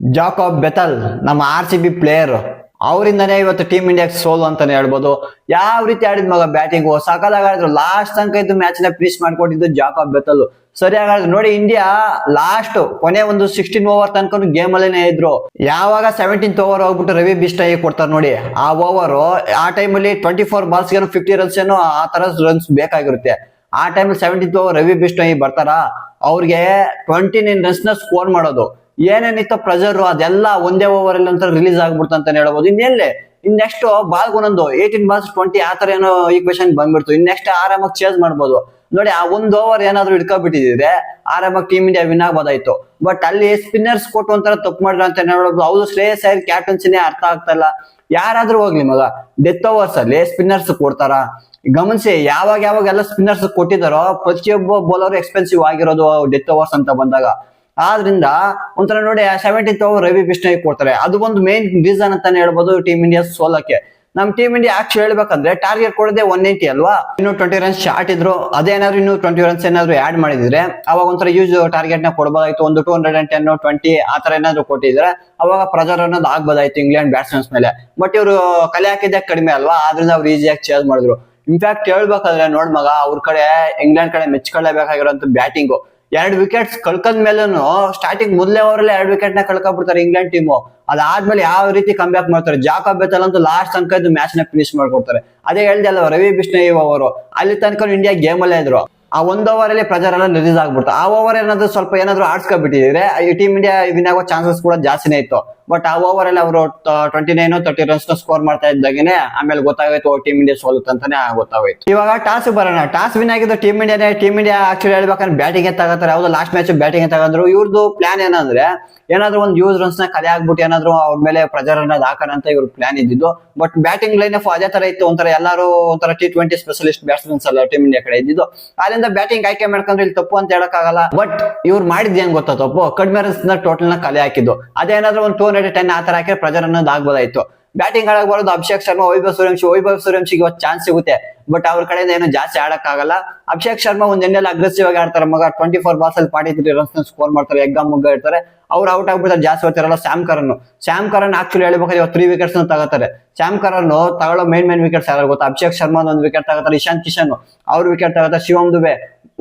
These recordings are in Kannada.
ಜಾಕೋಬ್ ಬೆತಲ್ ನಮ್ಮ RCB ಪ್ಲೇಯರ್ ಅವರಿಂದನೇ ಇವತ್ತು ಟೀಮ್ ಇಂಡಿಯಾಗೆ ಸೋಲು ಅಂತಾನೆ ಹೇಳ್ಬೋದು. ಯಾವ ರೀತಿ ಆಡಿದ್ ಮಗ ಬ್ಯಾಟಿಂಗ್ ಸಕಲಾಗಿ ಆಡಿದ್ರು. ಲಾಸ್ಟ್ ತನಕ ಇದ್ದು ಮ್ಯಾಚ್ ನ ಫಿನಿಶ್ ಮಾಡ್ಕೊಟ್ಟಿದ್ದು ಜಾಕೋಬ್ ಬೆತಲ್. ಸರಿಯಾಗಿ ಆಡಿದ್ರು ನೋಡಿ. ಇಂಡಿಯಾ ಲಾಸ್ಟ್ ಕೊನೆ ಒಂದು 16 ಓವರ್ ತನಕ ಗೇಮ್ ಅಲ್ಲೇನೆ ಇದ್ರು. ಯಾವಾಗ 17th ಓವರ್ ಹೋಗ್ಬಿಟ್ಟು ರವಿ ಬಿಷ್ಣಾಯಿ ಕೊಡ್ತಾರೆ ನೋಡಿ, ಆ ಓವರ್ ಆ ಟೈಮಲ್ಲಿ 24 ಬಾಲ್ಸ್ 50 ರನ್ಸ್ ಏನೋ ಆ ತರ ರನ್ಸ್ ಬೇಕಾಗಿರುತ್ತೆ. ಆ ಟೈಮ್ 17th ಓವರ್ ರವಿ ಬಿಷ್ಣಾಯಿ ಬರ್ತಾರ, ಅವ್ರಿಗೆ 29 ರನ್ಸ್ ನ ಸ್ಕೋರ್ ಮಾಡೋದು. ಏನೇನಿತ್ತು ಪ್ರೆಷರ್ ಅದೆಲ್ಲ ಒಂದೇ ಓವರ್ ಅಲ್ಲಿ ಅಂತ ರಿಲೀಸ್ ಆಗ್ಬಿಡ್ತು ಅಂತಾನೆ ಹೇಳ್ಬೋದು. ಇನ್ ನೆಕ್ಸ್ಟ್ ಬಾಲ್ ಒಂದೊಂದು 18 ಬಾಲ್ಸ್ 20 ಆ ತರ ಏನೋ ಈಕ್ವೇಶನ್ ಬಂದ್ಬಿಡ್ತು. ಇನ್ ನೆಕ್ಸ್ಟ್ ಆರಾಮಾಗಿ ಚೇಂಜ್ ಮಾಡ್ಬೋದು ನೋಡಿ. ಆ ಒಂದ್ ಓವರ್ ಏನಾದ್ರು ಹಿಡ್ಕೊಬಿಟ್ಟಿದ್ರೆ ಆರಾಮಾಗಿ ಟೀಮ್ ಇಂಡಿಯಾ ವಿನ್ ಆಗ್ಬೋದಾಯ್ತು. ಬಟ್ ಅಲ್ಲಿ ಸ್ಪಿನ್ನರ್ಸ್ ಕೊಟ್ಟು ಒಂಥರ ತಪ್ಪು ಮಾಡಿದ್ರು ಅಂತ ಹೇಳ್ಬೋದು. ಹೌದು, ಶ್ರೇಯಸ್ ಅಯ್ಯರ್ ಕ್ಯಾಪ್ಟನ್ಸಿನೇ ಅರ್ಥ ಆಗ್ತಾ ಇಲ್ಲ. ಯಾರಾದ್ರೂ ಹೋಗ್ಲಿ ಮಗ, ಡೆತ್ ಓವರ್ಸ್ ಅಲ್ಲಿ ಸ್ಪಿನ್ನರ್ಸ್ ಕೊಡ್ತಾರ? ಗಮನಿಸಿ, ಯಾವಾಗ ಎಲ್ಲ ಸ್ಪಿನ್ನರ್ಸ್ ಕೊಟ್ಟಿದಾರೋ ಪ್ರತಿಯೊಬ್ಬ ಬೌಲರ್ ಎಕ್ಸ್ಪೆನ್ಸಿವ್ ಆಗಿರೋದು ಡೆತ್ ಓವರ್ಸ್ ಅಂತ ಬಂದಾಗ. ಆದ್ರಿಂದ ಒಂಥರ ನೋಡಿ 17th ಓವರ್ ರವಿ ಬಿಷ್ಣಾಯಿ ಕೊಡ್ತಾರೆ. ಅದು ಒಂದು ಮೇನ್ ರೀಸನ್ ಅಂತಾನೆ ಹೇಳ್ಬೋದು ಟೀಮ್ ಇಂಡಿಯಾ ಸೋಲಕ್ಕೆ. ನಮ್ ಟೀಮ್ ಇಂಡಿಯಾ ಆಕ್ಚುಲಿ ಹೇಳ್ಬೇಕಂದ್ರೆ ಟಾರ್ಗೆಟ್ ಕೊಡದೆ 190 ಅಲ್ವಾ, ಇನ್ನು 20 ರನ್ಸ್ ಶಾರ್ಟ್ ಇದ್ರು. ಅದೇನಾದ್ರು ಇನ್ನು 20 ರನ್ಸ್ ಏನಾದ್ರು ಆಡ್ ಮಾಡಿದ್ರೆ ಅವಾಗ ಒಂಥರ ಯೂಸ್ ಟಾರ್ಗೆಟ್ ನ ಕೊಡಬಹುದಾಯ್ತು. ಒಂದು 210 20 ಆ ತರ ಏನಾದ್ರು ಕೊಟ್ಟಿದ್ರೆ ಅವಾಗ ಪ್ರೆಷರ್ ಅನ್ನೋದು ಆಗ್ಬೋದಾಯ್ತು ಇಂಗ್ಲೆಂಡ್ ಬ್ಯಾಟ್ಸ್ಮನ್ಸ್ ಮೇಲೆ. ಬಟ್ ಇವರು ಕಲೆ ಹಾಕಿದ್ದೆ ಕಡಿಮೆ ಅಲ್ವಾ, ಆದ್ರಿಂದ ಅವ್ರು ಈಸಿಯಾಗಿ ಚೇಂಜ್ ಮಾಡಿದ್ರು. ಇನ್ಫ್ಯಾಕ್ಟ್ ಹೇಳ್ಬೇಕಾದ್ರೆ ನೋಡ್ ಮಗ, ಅವ್ರ ಕಡೆ ಇಂಗ್ಲೆಂಡ್ ಕಡೆ ಮೆಚ್ಕೊಳ್ಳೇಬೇಕಾಗಿರೋಂಥ ಬ್ಯಾಟಿಂಗು. 2 ವಿಕೆಟ್ಸ್ ಕಳ್ಕೊಂಡ್ ಮೇಲೂ ಸ್ಟಾರ್ಟಿಂಗ್ ಮೊದಲೇ ಓವರಲ್ಲೇ 2 ವಿಕೆಟ್ ನ ಕಳ್ಕೊಂಡ್ಬಿಡ್ತಾರೆ ಇಂಗ್ಲೆಂಡ್ ಟೀಮು. ಅದಾದ್ಮೇಲೆ ಯಾವ ರೀತಿ ಕಮ್ ಬ್ಯಾಕ್ ಮಾಡ್ತಾರೆ. ಜಾಕೋಬ್ ಬೆತಲ್ ಅಂತೂ ಲಾಸ್ಟ್ ತನಕ ಇದ್ದು ಮ್ಯಾಚ್ ನ ಫಿನಿಶ್ ಮಾಡ್ಕೊಡ್ತಾರೆ. ಅದೇ ಹೇಳ್ದೆ ಅಲ್ವಾ, ರವಿ ಬಿಷ್ಣಾಯಿ ಅವರು ಅಲ್ಲಿ ತನಕ ಇಂಡಿಯಾ ಗೇಮ್ ಅಲ್ಲೇ ಇದ್ರು. ಆ ಒಂದ್ ಓವರ್ ಅಲ್ಲಿ ಪ್ರೆಷರ್ ಎಲ್ಲ ರಿಲೀಸ್ ಆಗ್ಬಿಡ್ತು. ಆ ಓವರ್ ಏನಾದ್ರು ಸ್ವಲ್ಪ ಏನಾದ್ರು ಆಡ್ಸ್ಕೊಬಿಟ್ಟಿದ್ರೆ ಈ ಟೀಮ್ ಇಂಡಿಯಾ ವಿನ್ ಆಗೋ ಚಾನ್ಸಸ್ ಕೂಡ ಜಾಸ್ತಿನೇ ಇತ್ತು. ಬಟ್ ಆ ಓವರ್ ಅಲ್ಲಿ ಅವರು 29 30 ರನ್ಸ್ ನ ಸ್ಕೋರ್ ಮಾಡ್ತಾ ಇದ್ದಾಗೇನೆ ಆಮೇಲೆ ಗೊತ್ತಾಗೋಯ್ತು ಟೀಮ್ ಇಂಡಿಯಾ ಸೋಲುತ್ತಂತಾನೆ ಗೊತ್ತಾಗೋಯ್ತು. ಇವಾಗ ಟಾಸ್ ಬರೋಣ. ಟಾಸ್ ವಿನ್ ಆಗಿದ್ದು ಟೀಮ್ ಇಂಡಿಯಾನೇ. ಟೀಮ್ ಇಂಡಿಯಾ ಆಕ್ಚುಲಿ ಹೇಳ್ಬೇಕಂದ್ರೆ ಬ್ಯಾಟಿಂಗ್ ತಗೋತಾರೆ. ಹೌದು, ಲಾಸ್ಟ್ ಮ್ಯಾಚ್ ಬ್ಯಾಟಿಂಗ್ ತಗೊಂಡ್ರು. ಇವ್ರದ್ದು ಪ್ಲಾನ್ ಏನಂದ್ರೆ ಏನಾದ್ರು ಒಂದು ಯೂಸ್ ರನ್ಸ್ ನ ಕಲೆ ಆಗ್ಬಿಟ್ಟು ಏನಾದ್ರು ಅವ್ರ ಮೇಲೆ ಪ್ರೆಷರ್ ಅನ್ನೋದು ಹಾಕೋಣ ಅಂತ ಇವ್ರ ಪ್ಲಾನ್ ಇದ್ದಿದ್ದು. ಬಟ್ ಬ್ಯಾಟಿಂಗ್ ಲೈನ್ ಆಫ್ ಅದೇ ತರ ಇತ್ತು. ಒಂಥರ ಎಲ್ಲರೂ ಒಂಥರ T20 ಸ್ಪೆಷಲಿಸ್ಟ್ ಬ್ಯಾಟ್ಸ್ಮನ್ಸ್ ಅಲ್ಲ ಟೀಮ್ ಇಂಡಿಯಾ ಕಡೆ ಇದ್ದಿದ್ದು. ಅದರಿಂದ ಬ್ಯಾಟಿಂಗ್ ಆಯ್ಕೆ ಮಾಡ್ಕೊಂಡ್ರೆ ಇಲ್ಲಿ ತಪ್ಪು ಅಂತ ಹೇಳಕ್ಕಾಗಲ್ಲ. ಬಟ್ ಇವ್ರು ಮಾಡಿದ್ ಏನ್ ಗೊತ್ತಾ ತಪ್ಪು, ಕಡಿಮೆ ರನ್ಸ್ ನ ಟೋಟಲ್ ನ ಕಲೆ ಹಾಕಿದ್ದು. ಅದೇನಾದ್ರೂ ಒಂದು 210 ಆ ತರ ಹಾಕಿ ಪ್ರೆಷರ್ ಅನ್ನೋದು ಆಗ್ಬೋದಾಯ್ತು. ಬ್ಯಾಟಿಂಗ್ ಆಡಕ್ ಬರೋದು ಅಭಿಷೇಕ್ ಶರ್ಮಾ, ವೈಭವ್ ಸೂರ್ಯವಂಶಿಗೆ ಇವತ್ತು ಚಾನ್ಸ್ ಸಿಗುತ್ತೆ. ಬಟ್ ಅವ್ರ ಕಡೆಯಿಂದ ಏನು ಜಾಸ್ತಿ ಆಡಕ್ ಆಗಲ್ಲ. ಅಭಿಷೇಕ್ ಶರ್ಮಾ ಒಂದ್ ಎಂಡೆಲ್ಲ ಅಗ್ರೆಸಿವ್ ಆಗಿ ಆಡ್ತಾರೆ ಮಗ. 24 ಬಾಲ್ಸ್ ಅಲ್ಲಿ 43 ರನ್ಸ್ ಸ್ಕೋರ್ ಮಾಡ್ತಾರೆ. ಎಗ್ಗ ಮುಗ್ಗ ಇರ್ತಾರೆ. ಅವ್ರು ಔಟ್ ಆಗ್ಬಿಡ್ತಾರೆ. ಜಾಸ್ತಿ ಹೊತ್ತಿರಲ್ಲ. ಸ್ಯಾಮ್ ಕರನ್ ಆಕ್ಚುಲಿ ಹೇಳ್ಬೇಕಾದ್ರೆ ಇವತ್ತು 3 ವಿಕೆಟ್ಸ್ ತಗೋತಾರೆ. ಸ್ಯಾಮ್ ಕರನ್ ತಗೊಳ್ಳೋ ಮೇನ್ ವಿಕೆಟ್ಸ್ ಯಾರು ಗೊತ್ತಾ? ಅಭಿಷೇಕ್ ಶರ್ಮಾ ಒಂದು ವಿಕೆಟ್ ತಗೋತಾರೆ. ಇಶಾಂತ್ ಕಿಶನ್ ಅವ್ರು ವಿಕೆಟ್ ತಗೋತಾರೆ. ಶಿವಮ್ ದುಬೆ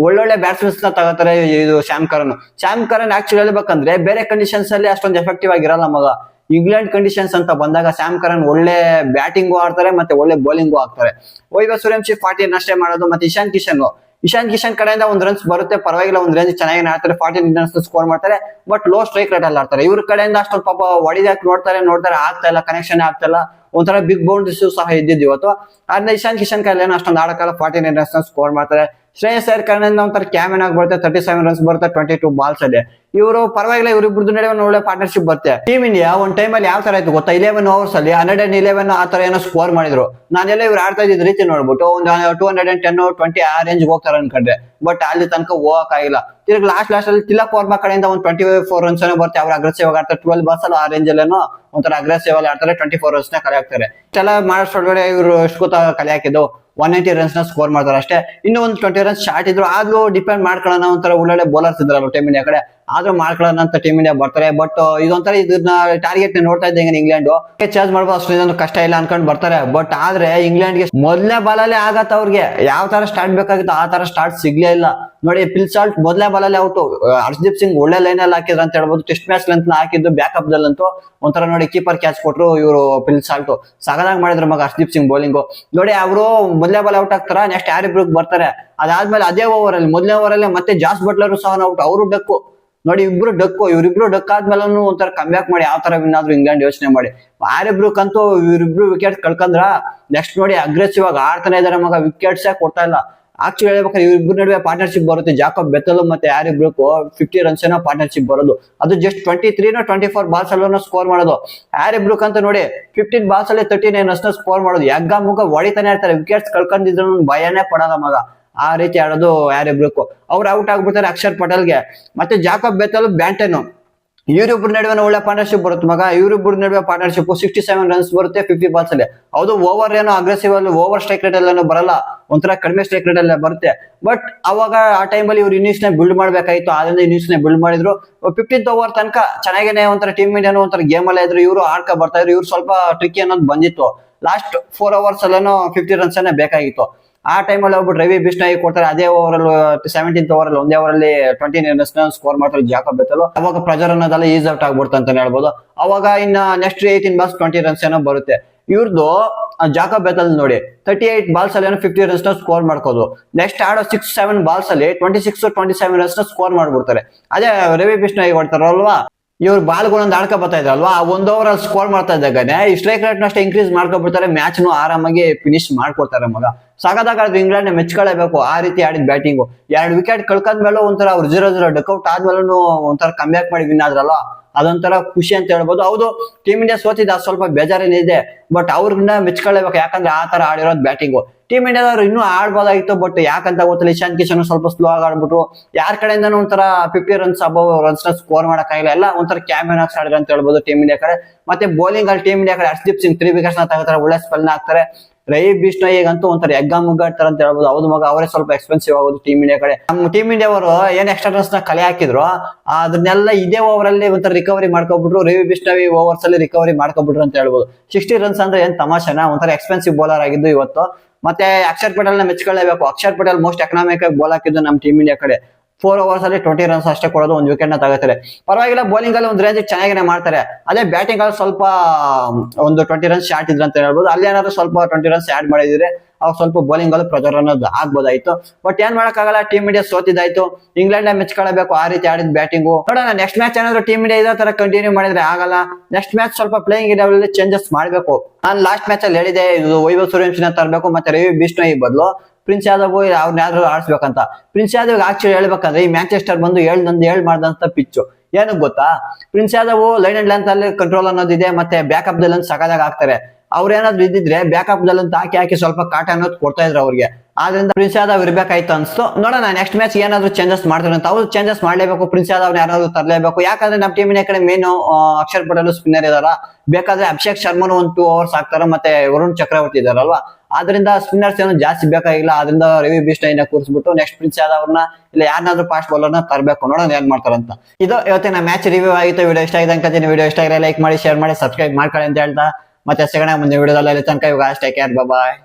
ಒಳ್ಳೊಳ್ಳೆ ಬ್ಯಾಟ್ಸ್ಮನ್ಸ್ ನ ತಗೋತಾರೆ. ಇದು ಸ್ಯಾಮ್ ಕರನ್ ಆಕ್ಚುಲಿ ಹೇಳ್ಬೇಕಂದ್ರೆ ಬೇರೆ ಕಂಡೀಷನ್ಸ್ ಅಲ್ಲಿ ಅಷ್ಟೊಂದು ಎಫೆಕ್ಟಿವ್ ಆಗಿರಲ್ಲ ಮಗ. ಇಂಗ್ಲೆಂಡ್ ಕಂಡೀಷನ್ಸ್ ಅಂತ ಬಂದಾಗ ಸ್ಯಾಮ್ ಕರನ್ ಒಳ್ಳೆ ಬ್ಯಾಟಿಂಗು ಆಡ್ತಾರೆ ಮತ್ತೆ ಒಳ್ಳೆ ಬೌಲಿಂಗು ಆಗ್ತಾರೆ. ವೈಭವ್ ಸೂರ್ಯವಂಶಿ 40 ಅಷ್ಟೇ ಮಾಡೋದು. ಮತ್ತೆ ಇಶಾಂತ್ ಕಿಶನ್ ಕಡೆಯಿಂದ ಒಂದ್ ರನ್ಸ್ ಬರುತ್ತೆ, ಪರವಾಗಿಲ್ಲ, ಒಂದ್ ರೇಂಜ್ ಚೆನ್ನಾಗಿ ಆಡ್ತಾರೆ. 14 ರನ್ಸ್ ಸ್ಕೋರ್ ಮಾಡ್ತಾರೆ. ಬಟ್ ಲೋ ಸ್ಟ್ರೈಕ್ ರೇಟ್ ಅಲ್ಲಿ ಆಡ್ತಾರೆ. ಇವ್ರ ಕಡೆಯಿಂದ ಅಷ್ಟೊಂದು ಪಾಪ ಹೊಡಿದಾಕ್ ನೋಡ್ತಾರೆ ಆಗ್ತಾ ಇಲ್ಲ, ಕನೆಕ್ಷನ್ ಆಗ್ತಾ ಇಲ್ಲ. ಒಂಥರ ಬಿಗ್ ಬೌಂಡ್ರೀಸ್ ಸಹ ಇದ್ದಿದ್ದು ಇವತ್ತು. ಆದ್ರೆ ಇಶಾಂತ್ ಕಿಶನ್ ಕೈಲಿ ಏನೋ ಅಷ್ಟೊಂದು ಆಡಕ್ಕಲ್ಲ. 14 ರನ್ಸ್ ಸ್ಕೋರ್ ಮಾಡ್ತಾರೆ. ಶ್ರೇಯಸ್ ಅಯ್ಯರ್ ಕಡೆಯಿಂದ ಒಂಥರ ಕ್ಯಾಮೆನ್ ಆಗಿ ಬರುತ್ತೆ. 37 ರನ್ಸ್ ಬರುತ್ತೆ. 22 ಬಾಲ್ಸ್ ಇದೆ. ಇವರು ಪರವಾಗಿಲ್ಲ, ಇವ್ರಿಬ್ರದ್ದು ನಡುವೆ ಒಳ್ಳೆ ಪಾರ್ಟ್ನರ್ಶಿಪ್ ಬರುತ್ತೆ. ಟೀಮ್ ಇಂಡಿಯಾ ಒಂದ್ ಟೈಮ್ ಅಲ್ಲಿ ಯಾವ ತರ ಆಯ್ತು ಗೊತ್ತಾ? 11 ಓವರ್ಸ್ ಅಲ್ಲಿ 111 ಆ ತರ ಏನೋ ಸ್ಕೋರ್ ಮಾಡಿದ್ರು. ನಾನೆಲ್ಲ ಇವ್ರು ಆಡ್ತಾ ಇದ್ದ ರೀತಿ ನೋಡ್ಬಿಟ್ಟು ಒಂದು 210 20 ಆ ರೇಂಜ್ ಹೋಗ್ತಾರೆ ಅನ್ಕೊಂಡ್ರೆ. ಬಟ್ ಅಲ್ಲಿ ತನಕ ಹೋಗಕ್ ಆಗಿಲ್ಲ. ತಿರ್ಗಿ ಲಾಸ್ಟ್ ಅಲ್ಲಿ ತಿಲಕ್ ವರ್ಮಾ ಕಡೆಯಿಂದ ಒಂದು 24 ರನ್ಸ್ ಬರುತ್ತೆ. ಅವ್ರು ಅಗ್ರೆಸಿವ್ ಆಗಿ ಆಡ್ತಾರೆ. 12 ಬಾಲ್ಸ್ ಅಲ್ಲಿ ಆ ರೇಂಜ್ ಅಲ್ಲೇನೋ ಒಂಥರ ಅಗ್ರೆಸಿವ್ ಅಲ್ಲಿ ಆಡ್ತಾರೆ. 24 ರನ್ಸ್ ನ ಕಲೆ ಹಾಕ್ತಾರೆ. ಇಷ್ಟೆಲ್ಲ ಮಾಡೋಷ್ಟೊಳಗಡೆ ಇವರು ಎಷ್ಟು ಗೊತ್ತಾ ಕಲೆ ಹಾಕಿದ್ದು? 190 ರನ್ಸ್ ನ ಸ್ಕೋರ್ ಮಾಡ್ತಾರೆ ಅಷ್ಟೇ. ಇನ್ನು ಒಂದು 20 ರನ್ಸ್ ಶಾರ್ಟ್ ಇದ್ರು. ಆದ್ರೂ ಡಿಪೆಂಡ್ ಮಾಡ್ಕೊಳ್ಳೋಣ, ಒಂಥರ ಒಳ್ಳೊಳ್ಳೆ ಬೌಲರ್ಸ್ ಇದ್ರಲ್ಲ ಟೀಮ್ ಇಂಡಿಯಾ ಕಡೆ, ಆದ್ರೂ ಮಾಡ್ಕೊಳ್ಳೋಣ ಅಂತ ಟೀಮ್ ಇಂಡಿಯಾ ಬರ್ತಾರೆ. ಬಟ್ ಇದೊಂಥರ ಇದನ್ನ ಟಾರ್ಗೆಟ್ ನೋಡ್ತಾ ಇದ್ದಂಗೆ ಇಂಗ್ಲೆಂಡ್ ಚೇಂಜ್ ಮಾಡ್ಬೋದು, ಅಷ್ಟೊಂದು ಕಷ್ಟ ಇಲ್ಲ ಅನ್ಕೊಂಡ್ ಬರ್ತಾರೆ. ಬಟ್ ಆದ್ರೆ ಇಂಗ್ಲೆಂಡ್ಗೆ ಮೊದಲನೇ ಬಾಲಲ್ಲಿ ಆಗತ್ತ. ಅವ್ರಿಗೆ ಯಾವ ತರ ಸ್ಟಾರ್ಟ್ ಬೇಕಾಗಿತ್ತು ಆ ತರ ಸ್ಟಾರ್ಟ್ ಸಿಗ್ಲೇ ಇಲ್ಲ ನೋಡಿ. ಪಿಲ್ ಸಾಲ್ಟ್ ಮೊದಲನೇ ಬಾಲಲ್ಲಿ ಔಟ್. ಹರ್ಷದೀಪ್ ಸಿಂಗ್ ಒಳ್ಳೆ ಲೈನ್ ಅಲ್ಲಿ ಹಾಕಿದ್ರು ಅಂತ ಹೇಳ್ಬೋದು. ಟೆಸ್ಟ್ ಮ್ಯಾಚ್ ಅಂತ ಹಾಕಿದ್ದು ಬ್ಯಾಕಪ್ ದಲ್ಲಂತೂ ಒಂಥರ ನೋಡಿ ಕೀಪರ್ ಕ್ಯಾಚ್ ಕೊಟ್ರು ಇವರು ಪಿಲ್ ಸಾಲ್ಟ್. ಸಗದಾಗಿ ಮಾಡಿದ್ರು ಮಗ ಹರ್ಷದೀಪ್ ಸಿಂಗ್ ಬೌಲಿಂಗು ನೋಡಿ. ಅವರು ಮೊದಲನೇ ಬಾಲ್ ಔಟ್ ಆಗ್ತಾರ. ನೆಕ್ಸ್ಟ್ ಹ್ಯಾರಿ ಬ್ರೂಕ್ ಬರ್ತಾರೆ. ಅದಾದ್ಮೇಲೆ ಅದೇ ಓವರ್ ಅಲ್ಲಿ ಮೊದಲನೇ ಓವರ್ ಅಲ್ಲಿ ಮತ್ತೆ ಜಾಸ್ ಬಟ್ಲರ್ ಸಹ ಔಟ್. ಅವರು ಡಕ್ಕು ನೋಡಿ. ಇವರಿಬ್ರು ಡಕ್ ಆದ್ಮೇಲೆ ಒಂಥರ ಕಮ್ ಬ್ಯಾಕ್ ಮಾಡಿ ಯಾವ ತರ ವಿನ್ ಆದ್ರೂ ಇಂಗ್ಲೆಂಡ್ ಯೋಚನೆ ಮಾಡಿ. ಹ್ಯಾರಿ ಬ್ರೂಕ್ ಅಂತೂ ಇವರಿಬ್ರು ವಿಕೆಟ್ ಕಳ್ಕಂದ್ರ ನೆಕ್ಸ್ಟ್ ನೋಡಿ ಅಗ್ರೆಸಿವ್ ಆಗಿ ಆಡ್ತಾನೆ ಇದಾರೆ ಮಗ. ವಿಕೆಟ್ಸ್ ಕೊಡ್ತಾ ಇಲ್ಲ. ಆಕ್ಚುಲಿ ಹೇಳ್ಬೇಕಾದ್ರೆ ಇವ್ರಿಬ್ರು ನಡುವೆ ಪಾರ್ಟ್ನರ್ಶಿಪ್ ಬರುತ್ತೆ. ಜಾಕೋಬ್ ಬೆತಲ್ ಮತ್ತೆ ಹ್ಯಾರಿ ಬ್ರೂಕ್ 50 ರನ್ಸ್ ಏನೋ ಪಾರ್ಟ್ನರ್ಶಿಪ್ ಬರೋದು. ಅದು ಜಸ್ಟ್ 23 24 ಬಾಲ್ಸ್ ಅಲ್ಲೂ ಸ್ಕೋರ್ ಮಾಡೋದು. ಹ್ಯಾರಿ ಬ್ರೂಕ್ ಅಂತ ನೋಡಿ 15 ಬಾಲ್ಸ್ ಅಲ್ಲಿ 39 ರನ್ಸ್ ಸ್ಕೋರ್ ಮಾಡೋದು. ಯಗ್ಗ ಮುಗ ಹೊಡಿತಾನೆ ಇರ್ತಾರೆ. ವಿಕೆಟ್ಸ್ ಕಳ್ಕೊಂಡಿದ್ರು ಭಯನೇ ಪಡಲ್ಲ ಮಗ. ಆ ರೀತಿ ಆಡೋದು ಹ್ಯಾರಿ ಬ್ರೂಕ್. ಅವ್ರು ಔಟ್ ಆಗ್ಬಿಡ್ತಾರೆ ಅಕ್ಷರ್ ಪಟೇಲ್ಗೆ. ಮತ್ತೆ ಜಾಕೋಬ್ ಬೆತಲ್ ಬ್ಯಾಂಟನ್ ಇವರಿಬ್ಬರ ನಡುವೆ ಒಳ್ಳೆ ಪಾರ್ಟ್ನರ್ಶಿಪ್ ಬರುತ್ತೆ ಮಗ. ಇವರಿಬ್ಬರ ನಡುವೆ ಪಾರ್ಟ್ನರ್ಶಿಪ್ 67 ರನ್ಸ್ ಬರುತ್ತೆ 50 ಬಾಲ್ಸ್ ಅಲ್ಲಿ. ಹೌದು ಓವರ್ ಏನೋ ಅಗ್ರೆಸಿವ್ ಅಲ್ಲಿ ಓವರ್ ಸ್ಟ್ರೈಕ್ ರೇಟ್ ಎಲ್ಲ ಬರಲ್ಲ, ಒಂಥರ ಕಡಿಮೆ ಸ್ಟ್ರೈಕ್ ರೇಟ್ ಎಲ್ಲ ಬರುತ್ತೆ. ಬಟ್ ಅವಾಗ ಆ ಟೈಮಲ್ಲಿ ಇವ್ರು ಇನ್ನಿಂಗ್ಸ್ ನ ಬಿಲ್ಡ್ ಮಾಡ್ಬೇಕಾಯ್ತು, ಆದ್ರಿಂದ ಇನ್ನಿಂಗ್ಸ್ ನ ಬಿಲ್ಡ್ ಮಾಡಿದ್ರು. 15th ಓವರ್ ತನಕ ಚೆನ್ನಾಗೇನೆ ಒಂಥರ ಟೀಮ್ ಇಂಡಿಯಾನು ಒಂಥರ ಗೇಮ್ ಅಲ್ಲೇ ಇದ್ರು, ಇವರು ಆಡ್ಕೊ ಬರ್ತಾ ಇದ್ರು. ಇವ್ರು ಸ್ವಲ್ಪ ಟ್ರಿಕ್ಕಿ ಅನ್ನೋದು ಬಂದಿತ್ತು. ಲಾಸ್ಟ್ 4 ಅವರ್ಸ್ ಅಲ್ಲೇನೋ 50 ರನ್ಸ್ ಬೇಕಾಗಿತ್ತು. ಆ ಟೈಮಲ್ಲಿ ಹೋಗ್ಬಿಟ್ಟು ರವಿ ಬಿಷ್ಣೋಯ್ ಕೊಡ್ತಾರೆ. ಅದೇ ಓವರ್ ಅಲ್ಲಿ 17th ಓವರ್ ಅಲ್ಲಿ ಒಂದೇ ಓವರ್ ಅಲ್ಲಿ 20 ರನ್ಸ್ ಸ್ಕೋರ್ ಮಾಡ್ತಾರೆ ಜಾಕೋಬ್ ಬೆಥೆಲ್. ಅವಾಗ ಪ್ರೆಜರ್ ಅನ್ನೋದೆಲ್ಲ ಈಸ್ ಔಟ್ ಆಗ್ಬಿಡ್ತು ಅಂತ ಹೇಳ್ಬೋದು. ಅವಾಗ ಇನ್ನ ನೆಕ್ಸ್ಟ್ 18 ಬಾಲ್ಸ್ 20 ರನ್ಸ್ ಏನೋ ಬರುತ್ತೆ. ಇವ್ರದ್ದು ಜಾಕೋಬ್ ಬೆಥೆಲ್ ನೋಡಿ 38 ಬಾಲ್ಸ್ ಅಲ್ಲಿ 50 ರನ್ಸ್ ನ ಸ್ಕೋರ್ ಮಾಡ್ಕೋದು. ನೆಕ್ಸ್ಟ್ ಆಡೋ 6-7 ಬಾಲ್ಸ್ ಅಲ್ಲಿ 26-27 ರನ್ಸ್ ನ ಸ್ಕೋರ್ ಮಾಡ್ಬಿಡ್ತಾರೆ. ಅದೇ ರವಿ ಬಿಷ್ಣೋಯ್ ಕೊಡ್ತಾರಲ್ವಾ, ಇವ್ರು ಬಾಲ್ಗಳೊಂದು ಆಡ್ಕೊ ಬರ್ತಾ ಇದ್ರಲ್ವಾ, ಆ 1 ಓವರ್ ಅಲ್ಲಿ ಸ್ಕೋರ್ ಮಾಡ್ತಾ ಇದ್ದಾಗನೆ ಈ ಸ್ಟ್ರೈಕ್ ರೇಟ್ ಅಷ್ಟೇ ಇನ್ಕ್ರೀಸ್ ಮಾಡ್ಕೊಬಿಡ್ತಾರೆ. ಮ್ಯಾಚ್ ನು ಆರಾಮಾಗಿ ಫಿನಿಶ್ ಮಾಡ್ಕೊಡ್ತಾರೆ ಮಗ. ಸಗದಾಗ ಇಂಗ್ಲೆಂಡ್ ಮೆಚ್ಕೊಳ್ಳೇಬೇಕು ಆ ರೀತಿ ಆಡಿದ ಬ್ಯಾಟಿಂಗು. 2 ವಿಕೆಟ್ ಕಳ್ಕೊಂಡ್ಮೇಲೂ ಒಂಥರ ಅವ್ರು 0-0 ಡಕ್ಔಟ್ ಆದ್ಮೇಲೂ ಒಂಥರ ಕಮ್ಬ್ಯಾಕ್ ಮಾಡಿ ವಿನ್ ಆದ್ರಲ್ಲ, ಅದೊಂಥರ ಖುಷಿ ಅಂತ ಹೇಳ್ಬೋದು. ಹೌದು ಟೀಮ್ ಇಂಡಿಯಾ ಸೋತಿದ್ದ ಸ್ವಲ್ಪ ಬೇಜಾರೇನಿದೆ, ಬಟ್ ಅವ್ರನ್ನ ಮೆಚ್ಕೊಳ್ಳೇಬೇಕು. ಯಾಕಂದ್ರೆ ಆ ತರ ಆಡಿರೋದು ಬ್ಯಾಟಿಂಗು. ಟೀಮ್ ಇಂಡಿಯಾದವ್ರು ಇನ್ನೂ ಆಡ್ಬೋದಾಗಿತ್ತು, ಬಟ್ ಯಾಕಂತ ಗೊತ್ತಿಲ್ಲ, ಇಶಾನ್ ಕಿಶನ್ ಸ್ವಲ್ಪ ಸ್ಲೋ ಆಗಿ ಆಡ್ಬಿಟ್ರು. ಯಾರ ಕಡೆಯಿಂದನೂ ಒಂಥರ 50 ರನ್ಸ್ ಅಬೌವ್ ರನ್ಸ್ ನ ಸ್ಕೋರ್ ಮಾಡಕ್ಕಾಗಿಲ್ಲ. ಎಲ್ಲ ಒಂಥರ ಕ್ಯಾಮೆನ್ ಆಗಿ ಆಡಿದ್ರು ಅಂತ ಹೇಳ್ಬೋದು ಟೀಮ್ ಇಂಡಿಯಾ ಕಡೆ. ಮತ್ತೆ ಬೌಲಿಂಗ್ ಅಲ್ಲಿ ಟೀಮ್ ಇಂಡಿಯಾ ಕಡೆ ಹರ್ಷದೀಪ್ ಸಿಂಗ್ 3 ವಿಕೆಟ್ಸ್ ನ ತಗೋತಾರೆ, ಒಳ್ಳೆ ಸ್ಪೆಲ್ ನ ಹಾಕ್ತಾರೆ. ರವಿ ಬಿಷ್ಣೋಯ್ಗಂತೂ ಒಂಥರ ಎಗ್ಗ ಮುಗ್ಗಾಡ್ತಾರೆ ಅಂತ ಹೇಳ್ಬೋದು. ಹೌದು ಮಗ, ಅವರೇ ಸ್ವಲ್ಪ ಎಕ್ಸ್ಪೆನ್ಸಿವ್ ಆಗೋದು ಟೀಮ್ ಇಂಡಿಯಾ ಕಡೆ. ನಮ್ಮ ಟೀಮ್ ಇಂಡಿಯಾ ಅವರು ಏನ್ ಎಕ್ಸ್ಟ್ರಾ ರನ್ಸ್ ನ ಕಲೆ ಹಾಕಿದ್ರು ಅದನ್ನೆಲ್ಲ ಇದೇ ಓವರ್ ಅಲ್ಲಿ ಒಂಥರ ರಿಕವರಿ ಮಾಡ್ಕೊಬಿಟ್ರು. ರವಿ ಬಿಷ್ಣೋಯ್ ಓವರ್ಸ್ ಅಲ್ಲಿ ರಿಕವರಿ ಮಾಡ್ಕೊಬಿಟ್ರು ಅಂತ ಹೇಳ್ಬೋದು. 60 ರನ್ಸ್ ಅಂದ್ರೆ ಏನ್ ತಮಾಷೆನಾ, ಒಂಥರ ಎಕ್ಸ್ಪೆನ್ಸಿವ್ ಬೌಲರ್ ಆಗಿದ್ದು ಇವತ್ತು. ಮತ್ತೆ ಅಕ್ಷರ್ ಪಟೇಲ್ ನ ಮೆಚ್ಕೊಳ್ಳೇಬೇಕು. ಅಕ್ಷರ್ ಪಟೇಲ್ ಮೋಸ್ಟ್ ಎಕನಾಮಿಕ್ ಆಗಿ ಬಾಲ್ ಹಾಕಿದ್ದು ನಮ್ಮ ಟೀಮ್ ಇಂಡಿಯಾ ಕಡೆ. 4 ಓವರ್ಸ್ ಅಲ್ಲಿ 20 ರನ್ಸ್ ಅಷ್ಟೇ ಕೊಡೋದು, 1 ವಿಕೆಟ್ ನ ತಗೋತಾರೆ. ಪರವಾಗಿಲ್ಲ, ಬೌಲಿಂಗ್ ಅಲ್ಲಿ ಒಂದು ರೇಂಜ್ ಚೆನ್ನಾಗೇ ಮಾಡ್ತಾರೆ. ಅದೇ ಬ್ಯಾಟಿಂಗ್ ಅಲ್ಲಿ ಸ್ವಲ್ಪ ಒಂದು 20 ರನ್ಸ್ ಶಾರ್ಟ್ ಇದ್ರು ಅಂತ ಹೇಳ್ಬೋದು. ಅಲ್ಲಿ ಏನಾದ್ರು ಸ್ವಲ್ಪ 20 ರನ್ಸ್ ಆಡ್ ಮಾಡಿದ್ರೆ ಅವಾಗ ಸ್ವಲ್ಪ ಬೌಲಿಂಗ್ ಅಲ್ಲಿ ಪ್ರೆಜರ್ ಅನ್ನೋದು ಆಗ್ಬೋದಾಯ್ತು. ಬಟ್ ಏನ್ ಮಾಡಕ್ಕಾಗಲ್ಲ, ಟೀಮ್ ಇಂಡಿಯಾ ಸೋತಿದ್ದಾಯ್ತು. ಇಂಗ್ಲೆಂಡ್ ಮೆಚ್ಕೊಳ್ಳಬೇಕು ಆ ರೀತಿ ಆಡಿದ ಬ್ಯಾಟಿಂಗು. ನೋಡೋಣ ನೆಕ್ಸ್ಟ್ ಮ್ಯಾಚ್ ಏನಾದ್ರು ಟೀಮ್ ಇಂಡಿಯಾ ಇದೇ ತರ ಕಂಟಿನ್ಯೂ ಮಾಡಿದ್ರೆ ಆಗಲ್ಲ. ನೆಕ್ಸ್ಟ್ ಮ್ಯಾಚ್ ಸ್ವಲ್ಪ ಪ್ಲೇಯಿಂಗ್ ಇಡಲ್ಲಿ ಚೇಂಜಸ್ ಮಾಡ್ಬೇಕು. ನಾನು ಲಾಸ್ಟ್ ಮ್ಯಾಚ್ ಅಲ್ಲಿ ಹೇಳಿದೆ, ಇದು ವೈಭವ್ ಸೂರ್ಯವಂಶಿನ ತರಬೇಕು, ಮತ್ತೆ ರವಿ ಬಿಷ್ಣೋಯ್ ಬದಲು ಪ್ರಿನ್ಸ್ ಯಾದವ್ ಅವ್ರನ್ನಾದ್ರೂ ಆಡ್ಸ್ಬೇಕಂತ. ಪ್ರಿನ್ಸ್ ಯಾದವ್ ಆಕ್ಚುಲಿ ಹೇಳ್ಬೇಕಂದ್ರೆ ಈ ಮ್ಯಾಂಚೆಸ್ಟರ್ ಬಂದು ಹೇಳ್ ಮಾಡ್ದಂತ ಪಿಚ್ಚು. ಏನಕ್ಕೆ ಗೊತ್ತಾ, Prince Yadav line and length ಅಲ್ಲಿ ಕಂಟ್ರೋಲ್ ಅನ್ನೋದಿದೆ, ಮತ್ತೆ ಬ್ಯಾಕಪ್ ದಲ್ಲಿ ಸಕಾದಾಗ ಆಗ್ತಾರೆ. ಅವ್ರೇನಾದ್ರು ಇದ್ದಿದ್ರೆ ಬ್ಯಾಕಪ್ ದಲ್ಲಿ ಹಾಕಿ ಸ್ವಲ್ಪ ಕಾಟ ಅನ್ನೋದು ಕೊಡ್ತಾ ಇದ್ರು ಅವ್ರಿಗೆ. ಆದ್ರಿಂದ ಪ್ರಿನ್ಸ್ ಯಾದವ್ ಇರ್ಬೇಕಾಯ್ತು ಅನ್ಸ್ತು. ನೋಡೋಣ ನೆಕ್ಸ್ಟ್ ಮ್ಯಾಚ್ ಏನಾದ್ರು ಚೇಂಜಸ್ ಮಾಡ್ತಾರೆ ಅಂತ. ಅವ್ರು ಚೇಂಜಸ್ ಮಾಡ್ಲೇಬೇಕು, ಪ್ರಿನ್ಸ್ ಯಾದವ್ ಯಾರಾದ್ರೂ ತರಲೇಬೇಕು. ಯಾಕಂದ್ರೆ ನಮ್ಮ ಟೀಮಿನ ಕಡೆ ಮೇನ್ ಅಕ್ಷರ್ ಪಟೇಲ್ ಸ್ಪಿನ್ನರ್ ಇದಾರ. ಬೇಕಾದ್ರೆ ಅಭಿಷೇಕ್ ಶರ್ಮನು 1-2 ಓವರ್ಸ್ ಹಾಕ್ತಾರ, ಮತ್ತೆ ವರುಣ್ ಚಕ್ರವರ್ತಿ ಇದಾರಲ್ವಾ, ಆದ್ರಿಂದ ಸ್ಪಿನ್ನರ್ಸ್ ಏನು ಜಾಸ್ತಿ ಬೇಕಾಗಿಲ್ಲ. ಆದ್ರಿಂದ ರವಿ ಬಿಷ್ಣೋಯ್ನ ಕೂರಿಸ್ಬಿಟ್ಟು ನೆಕ್ಸ್ಟ್ ಪ್ರಿನ್ಸ್ ಯಾದವ್ ಅವ್ರನ್ನ ಇಲ್ಲ ಯಾರನ್ನಾದ್ರೂ ಫಾಸ್ಟ್ ಬೌಲರ್ನ ತರಬೇಕು. ನೋಡೋಣ ಏನ್ ಮಾಡ್ತಾರಂತ. ಇದು ಇವತ್ತಿನ ಮ್ಯಾಚ್ ರಿವ್ಯೂ ಆಗಿತ್ತು. ವಿಡಿಯೋ ಇಷ್ಟ ಆಗಿದೆ ಅನ್ಕೊಂತೀನಿ. ವಿಡಿಯೋ ಇಷ್ಟ ಆಗಿದ್ರೆ ಲೈಕ್ ಮಾಡಿ, ಶೇರ್ ಮಾಡಿ, ಸಬ್ಸ್ಕ್ರೈಬ್ ಮಾಡ್ಕೊಳ್ಳಿ ಅಂತ ಹೇಳ್ತಾ ಮತ್ತೆ ಸಿಗೋಣ ಮುಂದೆ ವಿಡಿಯೋದಲ್ಲಿ. ತನಕ ಇವಾಗ ಅಷ್ಟೇ, ಕೇರ್, ಬಾಯ್.